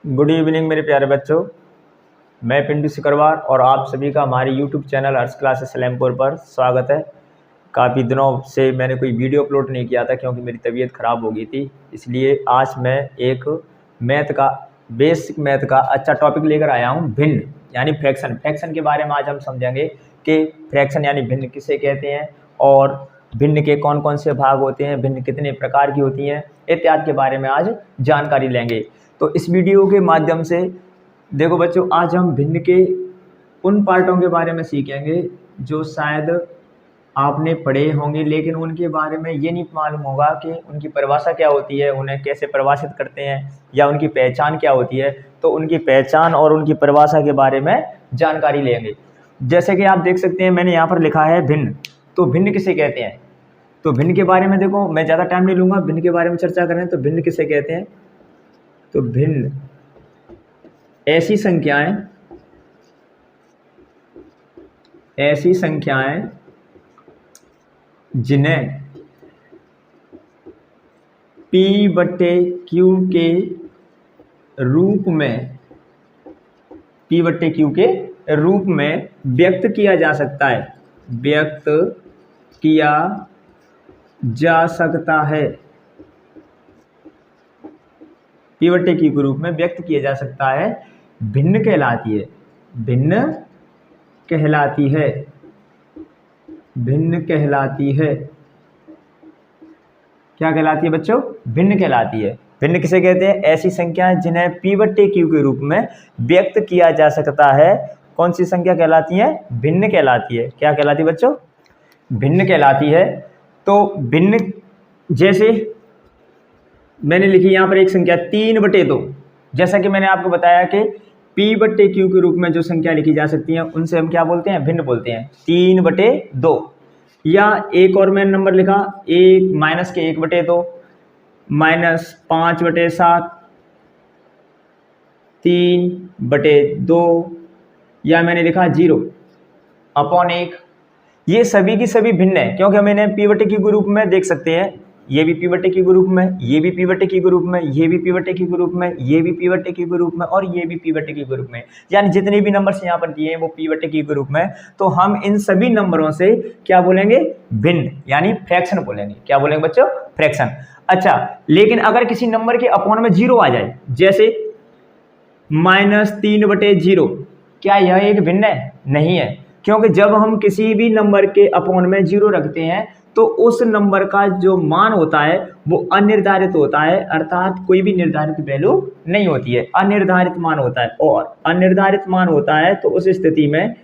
Good evening मेरे प्यारे बच्चों। मैं पिंटू सिकरवार और आप सभी का हमारे यूट्यूब चैनल अर्श क्लासेस सलेमपुर पर स्वागत है। काफ़ी दिनों से मैंने कोई वीडियो अपलोड नहीं किया था क्योंकि मेरी तबीयत ख़राब हो गई थी, इसलिए आज मैं एक बेसिक मैथ का अच्छा टॉपिक लेकर आया हूँ। भिन्न यानी फ्रैक्शन। फ्रैक्शन के बारे में आज हम समझेंगे कि फ्रैक्शन यानी भिन्न किसे कहते हैं और भिन्न के कौन कौन से भाग होते हैं, भिन्न कितने प्रकार की होती हैं इत्यादि के बारे में आज जानकारी लेंगे। तो इस वीडियो के माध्यम से देखो बच्चों, आज हम भिन्न के उन पार्टों के बारे में सीखेंगे जो शायद आपने पढ़े होंगे लेकिन उनके बारे में ये नहीं मालूम होगा कि उनकी परिभाषा क्या होती है, उन्हें कैसे परिभाषित करते हैं या उनकी पहचान क्या होती है। तो उनकी पहचान और उनकी परिभाषा के बारे में जानकारी लेंगे। जैसे कि आप देख सकते हैं मैंने यहाँ पर लिखा है भिन्न। तो भिन्न किसे कहते हैं? तो भिन्न के बारे में देखो, मैं ज़्यादा टाइम नहीं लूँगा, भिन्न के बारे में चर्चा करें। तो भिन्न किसे कहते हैं? तो भिन्न ऐसी संख्याएं जिन्हें P/Q के रूप में व्यक्त किया जा सकता है। P/Q के रूप में व्यक्त किया जा सकता है। भिन्न कहलाती है। क्या कहलाती है बच्चों? भिन्न कहलाती है। भिन्न किसे कहते हैं? ऐसी संख्याएं जिन्हें P/Q के रूप में व्यक्त किया जा सकता है। कौन सी संख्या कहलाती है? भिन्न कहलाती है। क्या कहलाती है बच्चों? भिन्न कहलाती है। तो भिन्न जैसे मैंने लिखी यहाँ पर एक संख्या 3/2। जैसा कि मैंने आपको बताया कि P/Q के रूप में जो संख्या लिखी जा सकती है उनसे हम क्या बोलते हैं? भिन्न बोलते हैं। 3/2। या एक और मैंने नंबर लिखा -1/2, -5/7, 3/2, या मैंने लिखा 0/1। ये सभी की सभी भिन्न है क्योंकि हम इन्हें P/Q के रूप में देख सकते हैं। ये भी P/Q के रूप में, ये भी P/Q के रूप में, ये भी P/Q के रूप में, ये भी P/Q के रूप में और ये भी P/Q के रूप में। यानी जितने भी नंबर्स यहाँ पर दिए हैं वो P/Q के रूप में। तो हम इन सभी नंबरों से क्या बोलेंगे? भिन्न यानी फ्रैक्शन बोलेंगे। क्या बोलेंगे बच्चों? फ्रैक्शन। अच्छा, लेकिन अगर किसी नंबर के अपॉन में 0 आ जाए, जैसे -3/0, क्या यह एक भिन्न है? नहीं है, क्योंकि जब हम किसी भी नंबर के अपॉन में 0 रखते हैं तो उस नंबर का जो मान होता है वो अनिर्धारित होता है, अर्थात कोई भी निर्धारित वैल्यू नहीं होती है, अनिर्धारित मान होता है। और अनिर्धारित मान होता है तो उस स्थिति में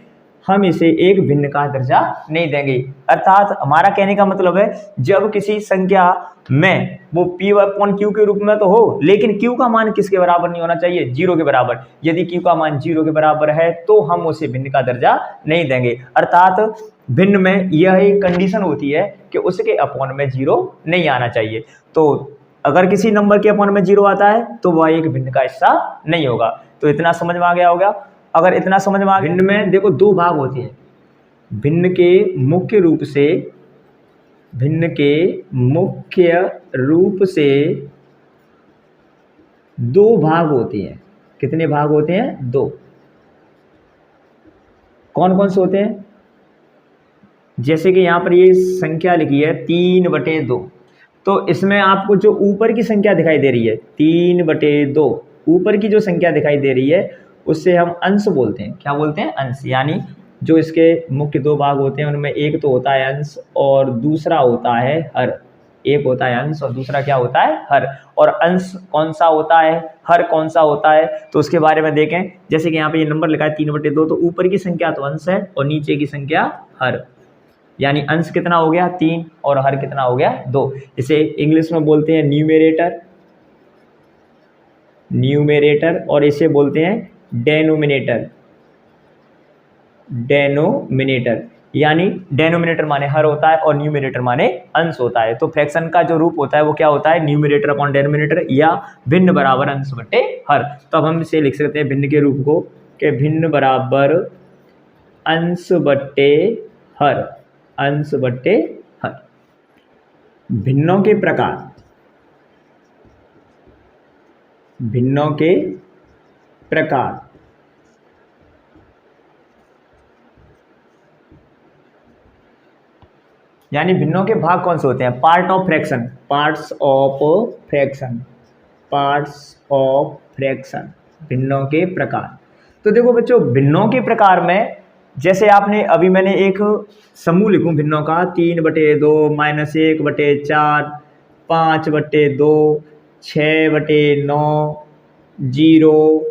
हम इसे एक भिन्न का दर्जा नहीं देंगे। अर्थात हमारा कहने का मतलब है जब किसी संख्या में वो P/Q के रूप में तो हो, लेकिन Q का मान किसके बराबर नहीं होना चाहिए? 0 के बराबर। यदि Q का मान 0 के बराबर है तो हम उसे भिन्न का दर्जा नहीं देंगे। अर्थात भिन्न में यह एक कंडीशन होती है कि उसके अपॉन में 0 नहीं आना चाहिए। तो अगर किसी नंबर के अपॉन में 0 आता है तो वह एक भिन्न का हिस्सा नहीं होगा। तो इतना समझ में आ गया होगा। अगर इतना समझ में आ गया, भिन्न में देखो 2 भाग होते हैं। भिन्न के मुख्य रूप से 2 भाग होते हैं। कितने भाग होते हैं? 2। कौन कौन से होते हैं? जैसे कि यहाँ पर ये संख्या लिखी है 3/2, तो इसमें आपको जो ऊपर की संख्या दिखाई दे रही है 3/2, ऊपर की जो संख्या दिखाई दे रही है उससे हम अंश बोलते हैं। क्या बोलते हैं? अंश। यानी जो इसके मुख्य 2 भाग होते हैं उनमें एक तो होता है अंश और दूसरा होता है हर। एक होता है अंश और दूसरा क्या होता है? हर। और अंश कौन सा होता है, हर कौन सा होता है, तो उसके बारे में देखें। जैसे कि यहाँ पे ये नंबर लिखा है 3/2, तो ऊपर की संख्या तो अंश है और नीचे की संख्या हर। यानी अंश कितना हो गया? 3 और हर कितना हो गया? 2। इसे इंग्लिश में बोलते हैं न्यूमेरेटर और इसे बोलते हैं डेनोमिनेटर। यानी डेनोमिनेटर माने हर होता है और न्यूमरेटर माने अंश होता है। तो फ्रैक्शन का जो रूप होता है वो क्या होता है? न्यूमरेटर अपॉन डेनोमिनेटर या भिन्न बराबर अंश बटे हर। तो अब हम इसे लिख सकते हैं भिन्न के रूप को कि भिन्न बराबर अंश बटे हर। अंश बटे हर। भिन्नों के प्रकार। यानी भिन्नों के भाग कौन से होते हैं? Part of fraction, parts of fraction, parts of fraction, भिन्नों के प्रकार। तो देखो बच्चों, भिन्नों के प्रकार में जैसे आपने अभी मैंने एक समूह लिखूं भिन्नों का 3/2 -1/4 5/2 6/9 0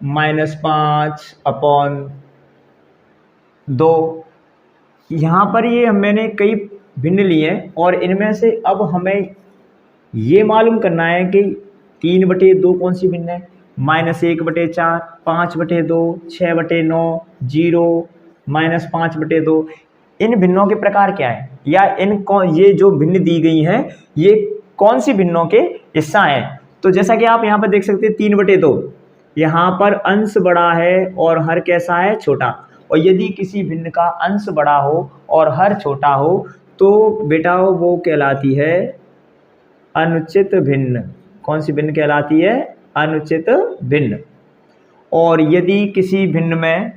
-5/2। यहाँ पर ये मैंने कई भिन्न लिए हैं और इनमें से अब हमें ये मालूम करना है कि 3/2 कौन सी भिन्न है, -1/4 5/2 6/9 0 -5/2। इन भिन्नों के प्रकार क्या है, या ये जो भिन्न दी गई हैं ये कौन सी भिन्नों के हिस्सा हैं? तो जैसा कि आप यहाँ पर देख सकते हैं 3/2, यहाँ पर अंश बड़ा है और हर कैसा है? छोटा। और यदि किसी भिन्न का अंश बड़ा हो और हर छोटा हो तो बेटा वो कहलाती है अनुचित भिन्न। कौन सी भिन्न कहलाती है? अनुचित भिन्न। और यदि किसी भिन्न में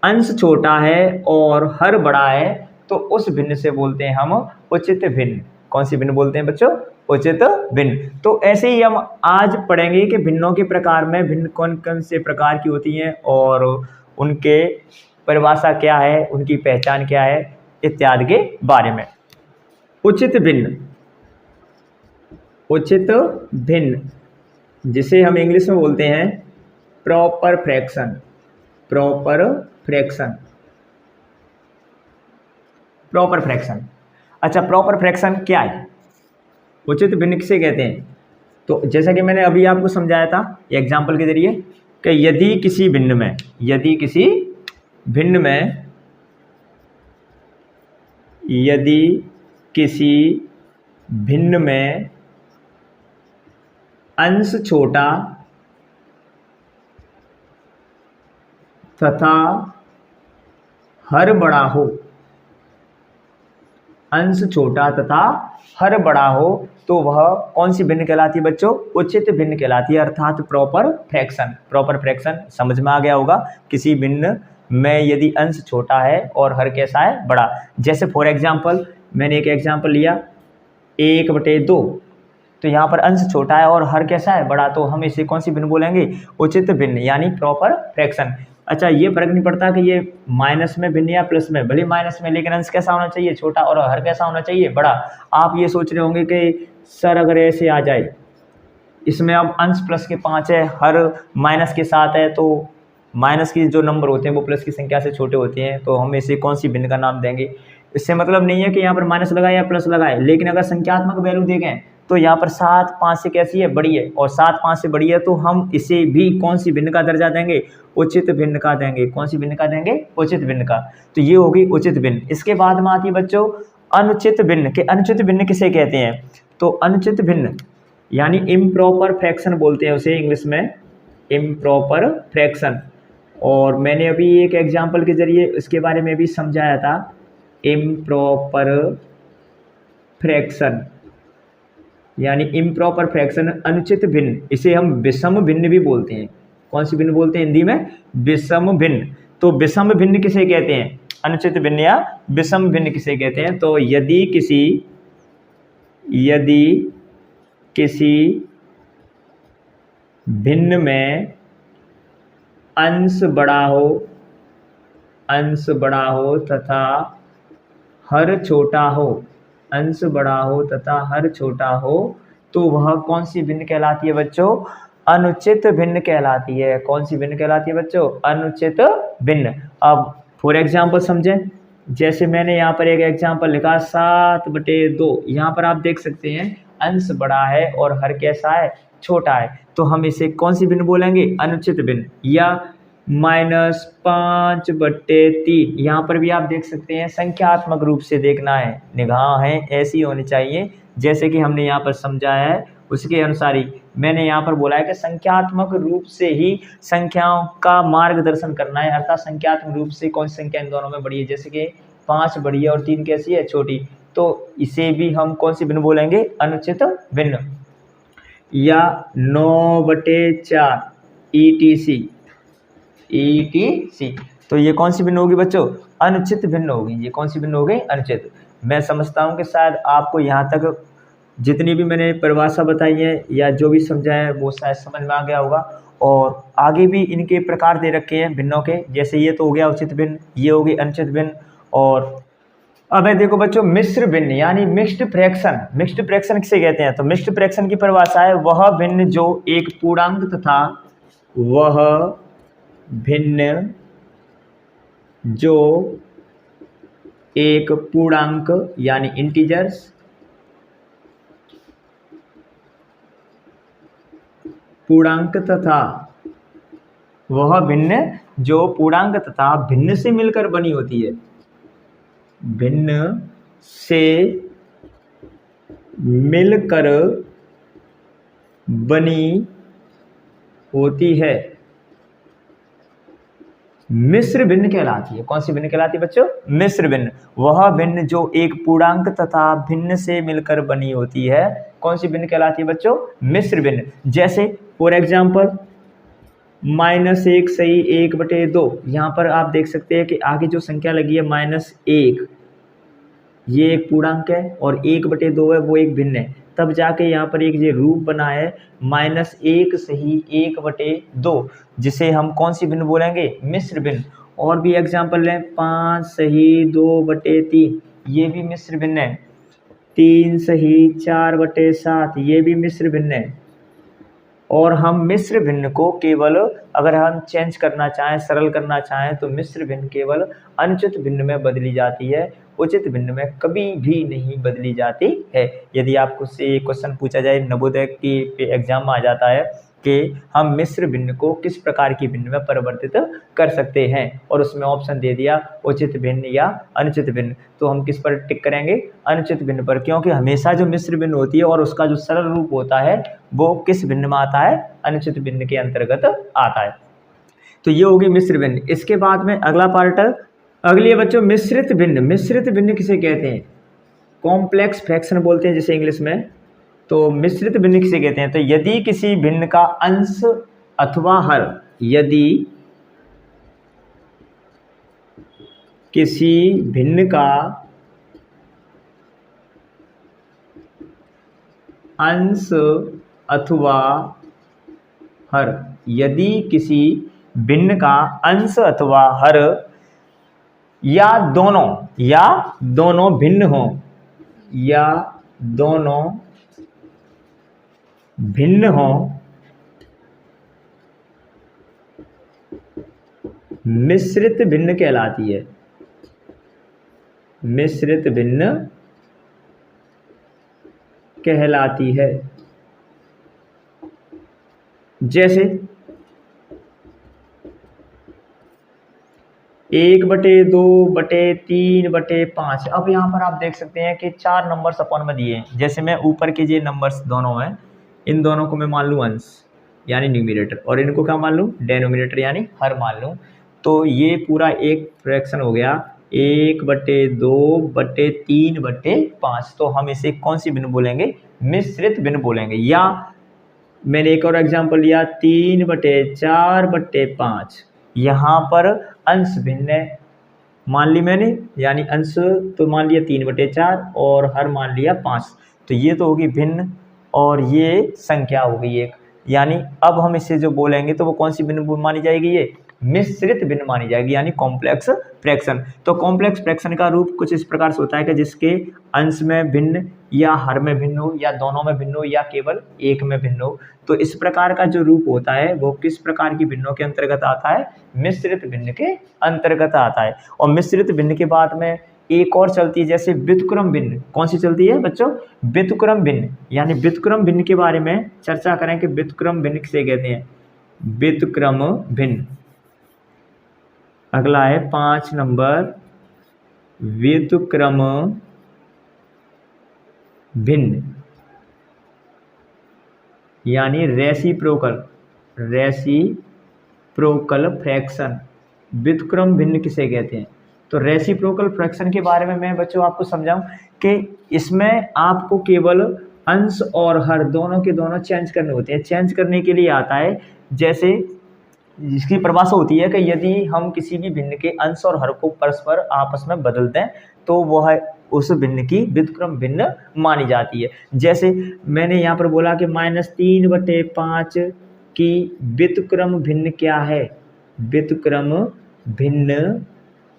अंश छोटा है और हर बड़ा है तो उस भिन्न से बोलते हैं हम उचित भिन्न। कौन सी भिन्न बोलते हैं बच्चों? उचित भिन्न। तो ऐसे ही हम आज पढ़ेंगे कि भिन्नों के प्रकार में भिन्न कौन कौन से प्रकार की होती हैं और उनके परिभाषा क्या है, उनकी पहचान क्या है इत्यादि के बारे में। उचित भिन्न, उचित भिन्न जिसे हम इंग्लिश में बोलते हैं proper fraction, proper fraction, proper fraction. अच्छा, प्रॉपर फ्रैक्शन क्या है? उचित भिन्न किसे कहते हैं? तो जैसा कि मैंने अभी आपको समझाया था एग्जाम्पल के जरिए कि यदि किसी भिन्न में यदि किसी भिन्न में अंश छोटा तथा हर बड़ा हो, अंश छोटा तथा हर बड़ा हो तो वह कौन सी भिन्न कहलाती है बच्चों? उचित भिन्न कहलाती है, अर्थात प्रॉपर फ्रैक्शन। प्रॉपर फ्रैक्शन समझ में आ गया होगा। किसी भिन्न में यदि अंश छोटा है और हर कैसा है? बड़ा। जैसे फॉर एग्जाम्पल मैंने एक एग्जाम्पल लिया 1/2, तो यहाँ पर अंश छोटा है और हर कैसा है? बड़ा। तो हम इसे कौन सी भिन्न बोलेंगे? उचित भिन्न, यानी प्रॉपर फ्रैक्शन। अच्छा, ये फर्क नहीं पड़ता कि ये माइनस में भिन्न या प्लस में, भले माइनस में, लेकिन अंश कैसा होना चाहिए? छोटा, और हर कैसा होना चाहिए? बड़ा। आप ये सोच रहे होंगे कि सर अगर ऐसे आ जाए, इसमें अब अंश प्लस के 5 है, हर माइनस के 7 है, तो माइनस की जो नंबर होते हैं वो प्लस की संख्या से छोटे होते हैं, तो हम इसे कौन सी भिन्न का नाम देंगे? इससे मतलब नहीं है कि यहाँ पर माइनस लगाए या प्लस लगाए, लेकिन अगर संख्यात्मक वैल्यू देखें तो यहाँ पर 7 5 से कैसी है? बड़ी है, और 7 5 से बड़ी है तो हम इसे भी कौन सी भिन्न का दर्जा देंगे? उचित भिन्न का देंगे। कौन सी भिन्न का देंगे? उचित भिन्न का। तो ये होगी उचित भिन्न। इसके बाद में आती है बच्चों अनुचित भिन्न। के अनुचित भिन्न किसे कहते हैं? तो अनुचित भिन्न यानी इम्प्रॉपर फ्रैक्शन बोलते हैं उसे इंग्लिश में, इम्प्रॉपर फ्रैक्शन। और मैंने अभी एक एग्जाम्पल के जरिए इसके बारे में भी समझाया था, इम्प्रॉपर फ्रैक्शन यानी इम्प्रॉपर फ्रैक्शन, अनुचित भिन्न। इसे हम विषम भिन्न भी बोलते हैं। कौन सी भिन्न बोलते हैं हिंदी में? विषम भिन्न। तो विषम भिन्न किसे कहते हैं? अनुचित भिन्न या विषम भिन्न किसे कहते हैं? तो यदि किसी भिन्न में अंश बड़ा हो तथा हर छोटा हो, अंश बड़ा हो तथा हर छोटा हो तो वह कौन सी भिन्न कहलाती है बच्चों? अनुचित भिन्न कहलाती है। कौन सी भिन्न कहलाती है बच्चों? अनुचित भिन्न। अब फॉर एग्जाम्पल समझें, जैसे मैंने यहाँ पर एक एग्जाम्पल लिखा 7/2, यहाँ पर आप देख सकते हैं अंश बड़ा है और हर कैसा है? छोटा है, तो हम इसे कौन सी भिन्न बोलेंगे? अनुचित भिन्न। या -5/3, यहाँ पर भी आप देख सकते हैं संख्यात्मक रूप से देखना है, निगाहें ऐसी होनी चाहिए जैसे कि हमने यहाँ पर समझाया है उसके अनुसार ही मैंने यहाँ पर बोला है कि संख्यात्मक रूप से ही संख्याओं का मार्गदर्शन करना है, अर्थात संख्यात्मक रूप से कौन सी संख्या इन दोनों में बड़ी है, जैसे कि 5 बड़ी है और 3 कैसी है? छोटी। तो इसे भी हम कौन सी भिन्न बोलेंगे? अनुचित भिन्न। या 9/4, ETC। तो ये कौन सी भिन्न होगी बच्चों? अनुचित भिन्न होगी। ये कौन सी भिन्न हो गई? अनुचित। मैं समझता हूँ कि शायद आपको यहाँ तक जितनी भी मैंने परिभाषा बताई है या जो भी समझाया है वो शायद समझ में आ गया होगा। और आगे भी इनके प्रकार दे रखे हैं भिन्नों के, जैसे ये तो हो गया उचित भिन्न, ये हो गई अनुचित भिन्न। और अब है देखो बच्चों मिश्र भिन्न यानी मिक्स्ड फ्रैक्शन। मिक्स्ड फ्रैक्शन किसे कहते हैं? तो मिक्स्ड फ्रैक्शन की परिभाषा है वह भिन्न जो एक पूर्णांक तथा वह भिन्न जो एक पूर्णांक यानी इंटीजर्स पूर्णांक तथा वह भिन्न जो पूर्णांक तथा भिन्न से मिलकर बनी होती है, भिन्न से मिलकर बनी होती है, मिश्र भिन्न कहलाती है। कौन सी भिन्न कहलाती है बच्चों? मिश्र भिन्न। वह भिन्न जो एक पूर्णांक तथा भिन्न से मिलकर बनी होती है, कौन सी भिन्न कहलाती है बच्चों? मिश्र भिन्न। जैसे फॉर एग्जाम्पल -1 सही 1/2। यहाँ पर आप देख सकते हैं कि आगे जो संख्या लगी है -1, ये एक पूर्णांक है और 1/2 है वो एक भिन्न है। तब जाके यहाँ पर एक ये रूप बना है -1 सही 1/2, जिसे हम कौन सी भिन्न बोलेंगे? मिश्र भिन्न। और भी एग्जाम्पल लें 5 सही 2/3, ये भी मिश्र भिन्न है। 3 सही 4/7, ये भी मिश्र भिन्न है। और हम मिश्र भिन्न को केवल अगर हम चेंज करना चाहें, सरल करना चाहें, तो मिश्र भिन्न केवल अनुचित भिन्न में बदली जाती है, उचित भिन्न में कभी भी नहीं बदली जाती है। यदि आपको से ये क्वेश्चन पूछा जाए, नवोदय के एग्जाम में आ जाता है कि हम मिश्र भिन्न को किस प्रकार की भिन्न में परिवर्तित कर सकते हैं, और उसमें ऑप्शन दे दिया उचित भिन्न या अनुचित भिन्न, तो हम किस पर टिक करेंगे? अनुचित भिन्न पर, क्योंकि हमेशा जो मिश्र भिन्न होती है और उसका जो सरल रूप होता है वो किस भिन्न में आता है? अनुचित भिन्न के अंतर्गत आता है। तो ये होगी मिश्र भिन्न। इसके बाद में अगला पार्ट, अगली है बच्चों मिश्रित भिन्न। मिश्रित भिन्न किसे कहते हैं? कॉम्प्लेक्स फ्रैक्शन बोलते हैं जिसे इंग्लिश में। तो मिश्रित भिन्न किसे कहते हैं? तो यदि किसी भिन्न का अंश अथवा हर, यदि किसी भिन्न का अंश अथवा हर, यदि किसी भिन्न का अंश अथवा हर या दोनों भिन्न हो, या दोनों भिन्न हो, मिश्रित भिन्न कहलाती है। मिश्रित भिन्न कहलाती है। जैसे 1/2/3/5। अब यहाँ पर आप देख सकते हैं कि 4 नंबर्स अपन में दिए हैं। जैसे मैं ऊपर के ये नंबर्स दोनों हैं, इन दोनों को मैं मान लूँ अंश यानी न्यूमिनेटर, और इनको क्या मान लूँ? डेनोमिनेटर यानी हर मान लूँ। तो ये पूरा एक फ्रैक्शन हो गया 1/2/3/5। तो हम इसे कौन सी भिन्न बोलेंगे? मिश्रित भिन्न बोलेंगे। या मैंने एक और एग्जांपल लिया 3/4/5। यहाँ पर अंश भिन्न है मान ली मैंने, यानी अंश तो मान लिया 3/4 और हर मान लिया 5। तो ये तो होगी भिन्न और ये संख्या हो गई एक। यानी अब हम इसे जो बोलेंगे तो वो कौन सी भिन्न मानी जाएगी? ये मिश्रित भिन्न मानी जाएगी, यानी कॉम्प्लेक्स फ्रैक्शन। तो कॉम्प्लेक्स फ्रैक्शन का रूप कुछ इस प्रकार से होता है कि जिसके अंश में भिन्न या हर में भिन्न हो, या दोनों में भिन्न हो, या केवल एक में भिन्न हो। तो इस प्रकार का जो रूप होता है वो किस प्रकार की भिन्नों के अंतर्गत आता है? मिश्रित भिन्न के अंतर्गत आता है। और मिश्रित भिन्न के बाद में एक और चलती है, जैसे व्युत्क्रम भिन्न। कौन सी चलती है बच्चों? व्युत्क्रम भिन्न। यानी व्युत्क्रम भिन्न के बारे में चर्चा करें कि व्युत्क्रम भिन्न किसे कहते हैं? व्युत्क्रम भिन्न। अगला है 5 नंबर, व्युत्क्रम भिन्न यानी रेसिप्रोकल फ्रैक्शन। व्युत्क्रम भिन्न किसे कहते हैं? तो रेसिप्रोकल फ्रैक्शन के बारे में मैं बच्चों आपको समझाऊं कि इसमें आपको केवल अंश और हर दोनों के दोनों चेंज करने होते हैं। चेंज करने के लिए आता है, जैसे जिसकी परिभाषा होती है कि यदि हम किसी भी भिन्न के अंश और हर को परस्पर आपस में बदल दें तो वह उस भिन्न की व्युत्क्रम भिन्न मानी जाती है। जैसे मैंने यहाँ पर बोला कि -3/5 की व्युत्क्रम भिन्न क्या है, व्युत्क्रम भिन्न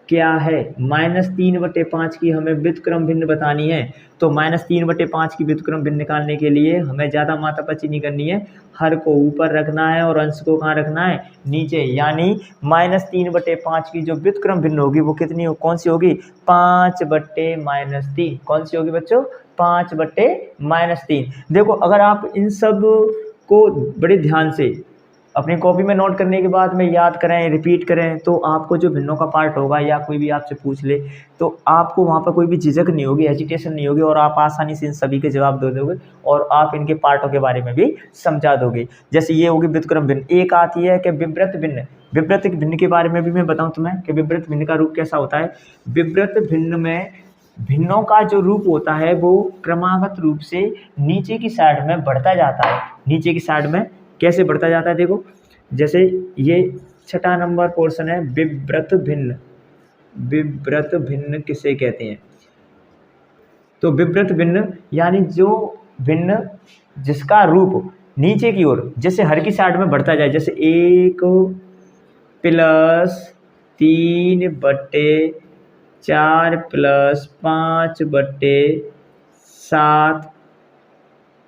क्या है, -3/5 की हमें व्युत्क्रम भिन्न बतानी है। तो -3/5 की व्युत्क्रम भिन्न निकालने के लिए हमें ज़्यादा मात्रापची नहीं करनी है, हर को ऊपर रखना है और अंश को कहाँ रखना है, नीचे। यानी -3/5 की जो व्युत्क्रम भिन्न होगी वो कितनी कौन सी होगी, 5/-3। कौन सी होगी बच्चों, 5/-3। देखो अगर आप इन सब को बड़े ध्यान से अपनी कॉपी में नोट करने के बाद में याद करें, रिपीट करें, तो आपको जो भिन्नों का पार्ट होगा या कोई भी आपसे पूछ ले तो आपको वहाँ पर कोई भी झिझक नहीं होगी, हेजिटेशन नहीं होगी और आप आसानी से इन सभी के जवाब दे दोगे और आप इनके पार्टों के बारे में भी समझा दोगे। जैसे ये होगी व्युत्क्रम भिन्न। एक आती है कि विव्रत भिन्न। विव्रत भिन्न के बारे में भी मैं बताऊँ तुम्हें कि विव्रत भिन्न का रूप कैसा होता है। विव्रत भिन्न में भिन्नों का जो रूप होता है वो क्रमागत रूप से नीचे की साइड में बढ़ता जाता है। नीचे की साइड में कैसे बढ़ता जाता है, देखो जैसे ये 6 नंबर पोर्शन है, विव्रत भिन्न। विव्रत भिन्न किसे कहते हैं, तो विव्रत भिन्न यानी जो भिन्न जिसका रूप नीचे की ओर जैसे हर की साइड में बढ़ता जाए, जैसे 1 + 3/4 + 5/7,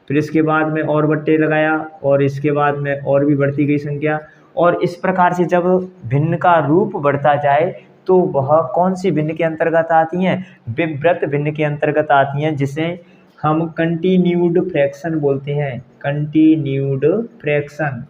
फिर इसके बाद में और बट्टे लगाया और इसके बाद में और भी बढ़ती गई संख्या। और इस प्रकार से जब भिन्न का रूप बढ़ता जाए तो वह कौन सी भिन्न के अंतर्गत आती हैं, विव्रत भिन्न के अंतर्गत आती हैं, जिसे हम कंटिन्यूड फ्रैक्शन बोलते हैं। Continued fraction.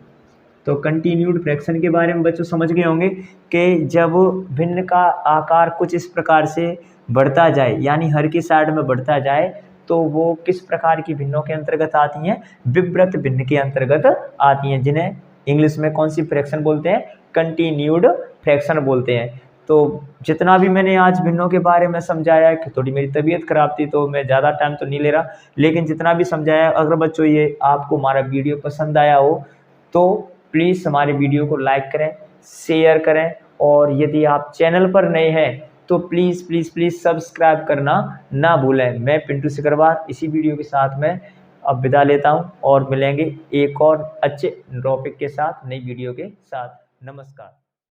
तो कंटिन्यूड फ्रैक्शन के बारे में बच्चों समझ गए होंगे कि जब भिन्न का आकार कुछ इस प्रकार से बढ़ता जाए यानी हर की साइड में बढ़ता जाए तो वो किस प्रकार की भिन्नों के अंतर्गत आती हैं, विव्रत भिन्न के अंतर्गत आती हैं, जिन्हें इंग्लिश में कौन सी फ्रैक्शन बोलते हैं, कंटिन्यूड फ्रैक्शन बोलते हैं। तो जितना भी मैंने आज भिन्नों के बारे में समझाया है, थोड़ी मेरी तबीयत खराब थी तो मैं ज़्यादा टाइम तो नहीं ले रहा, लेकिन जितना भी समझाया, अगर बच्चों ये आपको हमारा वीडियो पसंद आया हो तो प्लीज़ हमारे वीडियो को लाइक करें, शेयर करें और यदि आप चैनल पर नए हैं तो प्लीज़ प्लीज़ प्लीज़ सब्सक्राइब करना ना भूलें। मैं पिंटू सिकरवार इसी वीडियो के साथ में अब विदा लेता हूं और मिलेंगे एक और अच्छे टॉपिक के साथ, नई वीडियो के साथ। नमस्कार।